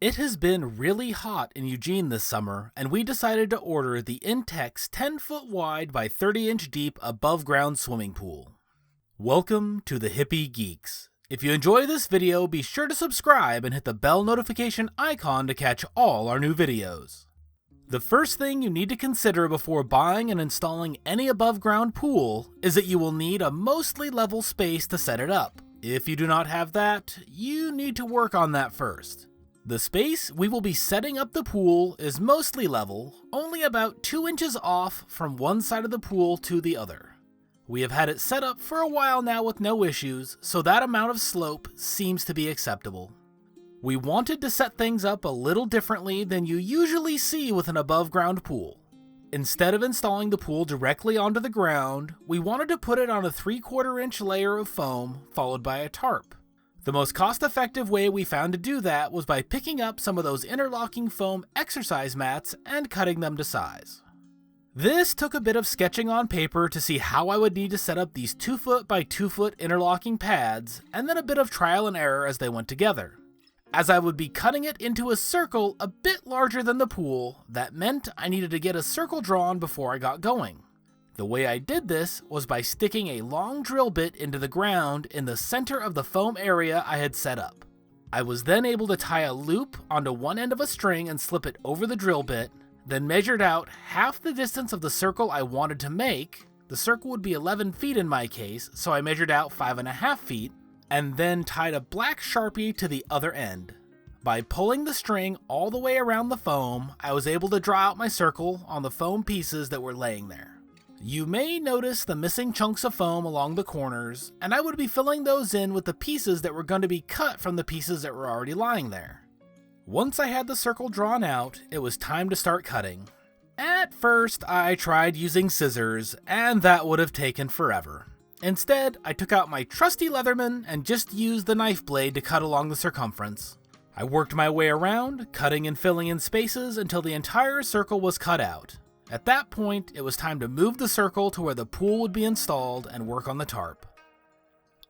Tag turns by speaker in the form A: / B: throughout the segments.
A: It has been really hot in Eugene this summer, and we decided to order the Intex 10-foot wide by 30-inch deep above-ground swimming pool. Welcome to the Hippie Geeks. If you enjoy this video, be sure to subscribe and hit the bell notification icon to catch all our new videos. The first thing you need to consider before buying and installing any above-ground pool is that you will need a mostly level space to set it up. If you do not have that, you need to work on that first. The space we will be setting up the pool is mostly level, only about 2 inches off from one side of the pool to the other. We have had it set up for a while now with no issues, so that amount of slope seems to be acceptable. We wanted to set things up a little differently than you usually see with an above-ground pool. Instead of installing the pool directly onto the ground, we wanted to put it on a 3/4 inch layer of foam followed by a tarp. The most cost-effective way we found to do that was by picking up some of those interlocking foam exercise mats and cutting them to size. This took a bit of sketching on paper to see how I would need to set up these 2-foot by 2-foot interlocking pads, and then a bit of trial and error as they went together. As I would be cutting it into a circle a bit larger than the pool, that meant I needed to get a circle drawn before I got going. The way I did this was by sticking a long drill bit into the ground in the center of the foam area I had set up. I was then able to tie a loop onto one end of a string and slip it over the drill bit, then measured out half the distance of the circle I wanted to make. The circle would be 11 feet in my case, so I measured out 5.5 feet, and then tied a black Sharpie to the other end. By pulling the string all the way around the foam, I was able to draw out my circle on the foam pieces that were laying there. You may notice the missing chunks of foam along the corners, and I would be filling those in with the pieces that were going to be cut from the pieces that were already lying there. Once I had the circle drawn out, it was time to start cutting. At first, I tried using scissors, and that would have taken forever. Instead, I took out my trusty Leatherman and just used the knife blade to cut along the circumference. I worked my way around, cutting and filling in spaces until the entire circle was cut out. At that point, it was time to move the circle to where the pool would be installed and work on the tarp.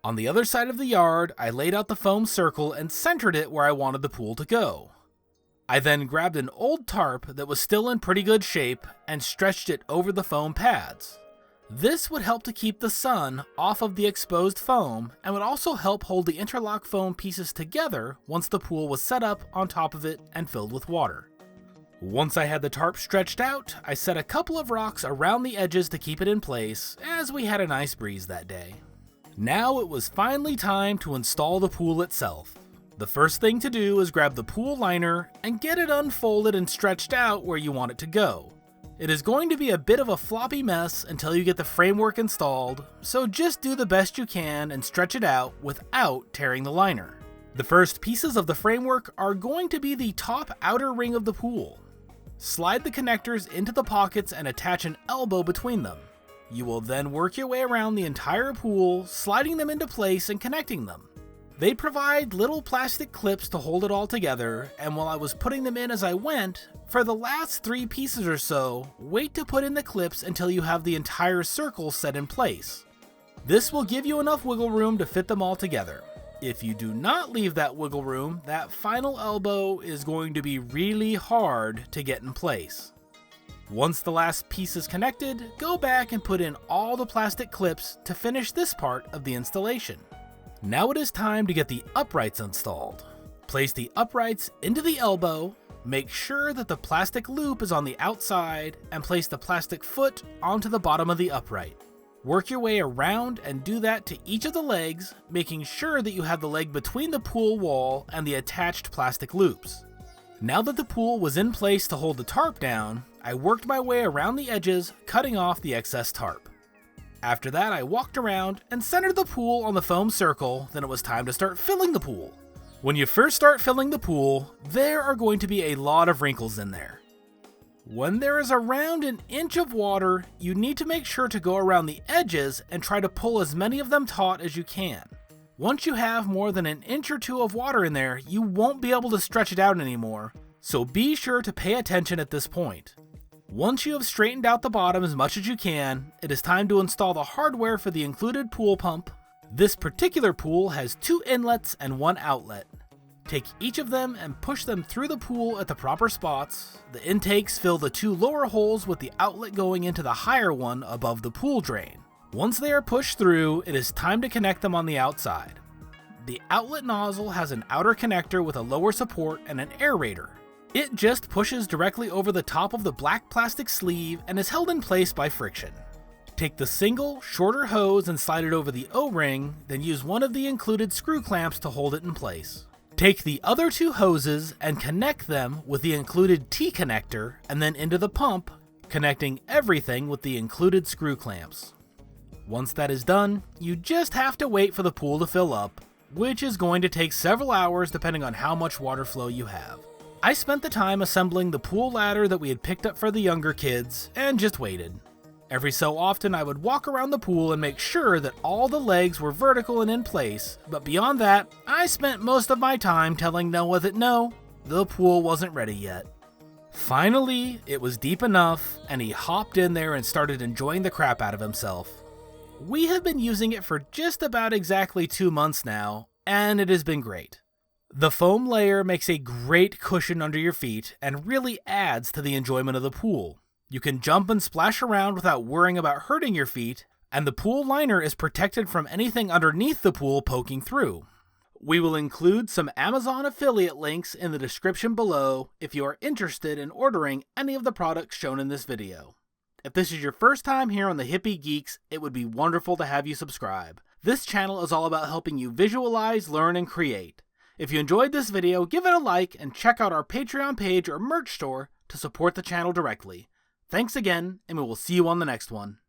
A: On the other side of the yard, I laid out the foam circle and centered it where I wanted the pool to go. I then grabbed an old tarp that was still in pretty good shape and stretched it over the foam pads. This would help to keep the sun off of the exposed foam and would also help hold the interlock foam pieces together once the pool was set up on top of it and filled with water. Once I had the tarp stretched out, I set a couple of rocks around the edges to keep it in place, as we had a nice breeze that day. Now it was finally time to install the pool itself. The first thing to do is grab the pool liner and get it unfolded and stretched out where you want it to go. It is going to be a bit of a floppy mess until you get the framework installed, so just do the best you can and stretch it out without tearing the liner. The first pieces of the framework are going to be the top outer ring of the pool. Slide the connectors into the pockets and attach an elbow between them. You will then work your way around the entire pool, sliding them into place and connecting them. They provide little plastic clips to hold it all together, and while I was putting them in as I went, for the last 3 pieces or so, wait to put in the clips until you have the entire circle set in place. This will give you enough wiggle room to fit them all together. If you do not leave that wiggle room, that final elbow is going to be really hard to get in place. Once the last piece is connected, go back and put in all the plastic clips to finish this part of the installation. Now it is time to get the uprights installed. Place the uprights into the elbow, make sure that the plastic loop is on the outside, and place the plastic foot onto the bottom of the upright. Work your way around and do that to each of the legs, making sure that you have the leg between the pool wall and the attached plastic loops. Now that the pool was in place to hold the tarp down, I worked my way around the edges, cutting off the excess tarp. After that, I walked around and centered the pool on the foam circle, then it was time to start filling the pool. When you first start filling the pool, there are going to be a lot of wrinkles in there. When there is around 1 inch of water, you need to make sure to go around the edges and try to pull as many of them taut as you can. Once you have more than 1 inch or 2 of water in there, you won't be able to stretch it out anymore, so be sure to pay attention at this point. Once you have straightened out the bottom as much as you can, it is time to install the hardware for the included pool pump. This particular pool has 2 inlets and 1 outlet. Take each of them and push them through the pool at the proper spots. The intakes fill the 2 lower holes with the outlet going into the higher one above the pool drain. Once they are pushed through, it is time to connect them on the outside. The outlet nozzle has an outer connector with a lower support and an aerator. It just pushes directly over the top of the black plastic sleeve and is held in place by friction. Take the single, shorter hose and slide it over the O-ring, then use one of the included screw clamps to hold it in place. Take the other 2 hoses and connect them with the included T-connector and then into the pump, connecting everything with the included screw clamps. Once that is done, you just have to wait for the pool to fill up, which is going to take several hours depending on how much water flow you have. I spent the time assembling the pool ladder that we had picked up for the younger kids and just waited. Every so often I would walk around the pool and make sure that all the legs were vertical and in place, but beyond that, I spent most of my time telling Noah that no, the pool wasn't ready yet. Finally, it was deep enough, and he hopped in there and started enjoying the crap out of himself. We have been using it for just about exactly 2 months now, and it has been great. The foam layer makes a great cushion under your feet and really adds to the enjoyment of the pool. You can jump and splash around without worrying about hurting your feet, and the pool liner is protected from anything underneath the pool poking through. We will include some Amazon affiliate links in the description below if you are interested in ordering any of the products shown in this video. If this is your first time here on the Hippie Geeks, it would be wonderful to have you subscribe. This channel is all about helping you visualize, learn, and create. If you enjoyed this video, give it a like and check out our Patreon page or merch store to support the channel directly. Thanks again, and we will see you on the next one.